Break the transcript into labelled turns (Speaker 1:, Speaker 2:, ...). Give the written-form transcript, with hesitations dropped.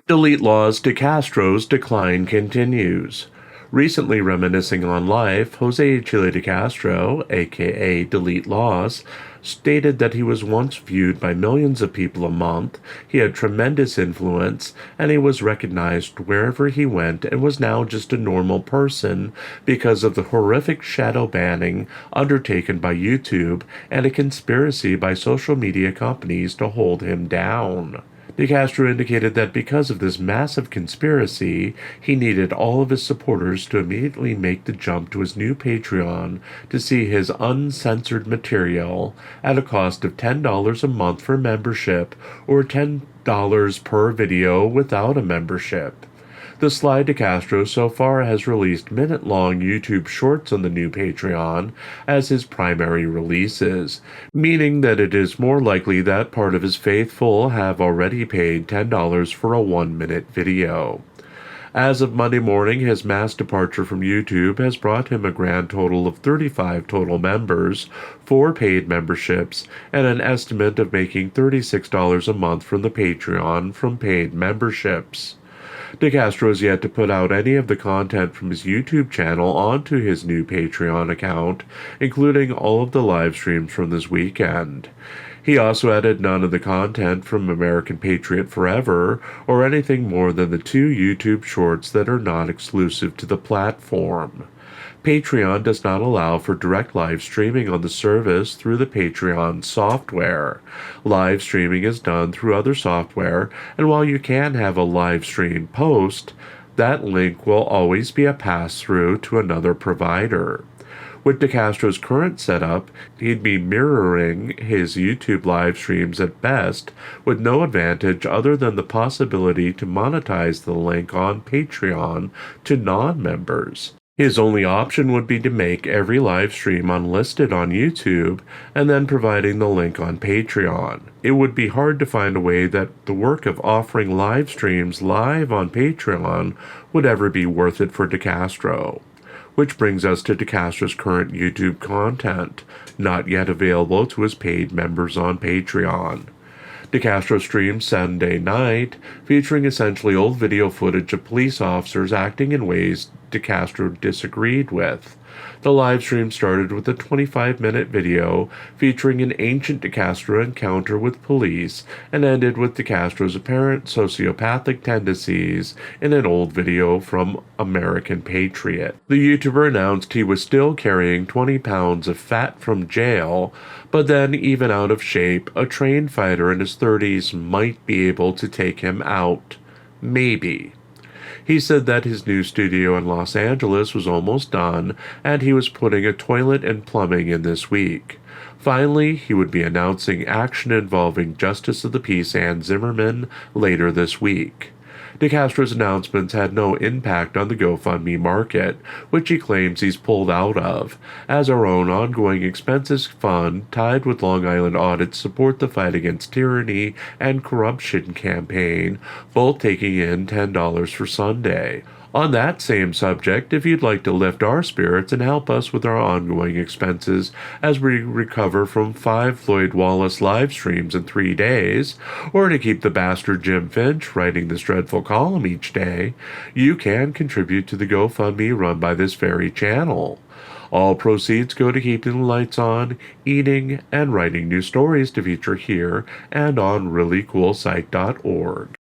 Speaker 1: DeleteLawZ DeCastro's decline continues. Recently reminiscing on life, Jose Chile DeCastro, aka DeleteLawZ, stated that he was once viewed by millions of people a month, he had tremendous influence, and he was recognized wherever he went and was now just a normal person because of the horrific shadow banning undertaken by YouTube and a conspiracy by social media companies to hold him down. DeCastro indicated that because of this massive conspiracy, he needed all of his supporters to immediately make the jump to his new Patreon to see his uncensored material at a cost of $10 a month for membership or $10 per video without a membership. The Sly DeCastro so far has released minute-long YouTube shorts on the new Patreon as his primary releases, meaning that it is more likely that part of his faithful have already paid $10 for a 1-minute video. As of Monday morning, his mass departure from YouTube has brought him a grand total of 35 total members, 4 paid memberships, and an estimate of making $36 a month from the Patreon from paid memberships. DeCastro has yet to put out any of the content from his YouTube channel onto his new Patreon account, including all of the live streams from this weekend. He also added none of the content from American Patriot Forever or anything more than the 2 YouTube shorts that are not exclusive to the platform. Patreon does not allow for direct live streaming on the service through the Patreon software. Live streaming is done through other software, and while you can have a live stream post, that link will always be a pass-through to another provider. With DeCastro's current setup, he'd be mirroring his YouTube live streams at best, with no advantage other than the possibility to monetize the link on Patreon to non-members. His only option would be to make every live stream unlisted on YouTube and then providing the link on Patreon. It would be hard to find a way that the work of offering live streams live on Patreon would ever be worth it for DeCastro. Which brings us to DeCastro's current YouTube content, not yet available to his paid members on Patreon. DeCastro streamed Sunday night, featuring essentially old video footage of police officers acting in ways DeCastro disagreed with. The live stream started with a 25-minute video featuring an ancient DeCastro encounter with police and ended with DeCastro's apparent sociopathic tendencies in an old video from American Patriot. The YouTuber announced he was still carrying 20 pounds of fat from jail, but then, even out of shape, a trained fighter in his 30s might be able to take him out. Maybe. He said that his new studio in Los Angeles was almost done, and he was putting a toilet and plumbing in this week. Finally, he would be announcing action involving Justice of the Peace Ann Zimmerman later this week. DeCastro's announcements had no impact on the GoFundMe market, which he claims he's pulled out of, as our own ongoing expenses fund tied with Long Island Audit's Support the Fight Against Tyranny and Corruption campaign, both taking in $10 for Sunday. On that same subject, if you'd like to lift our spirits and help us with our ongoing expenses as we recover from 5 Floyd Wallace live streams in 3 days, or to keep the bastard Jim Finch writing this dreadful column each day, you can contribute to the GoFundMe run by this very channel. All proceeds go to keeping the lights on, eating, and writing new stories to feature here and on ReallyCoolSite.org.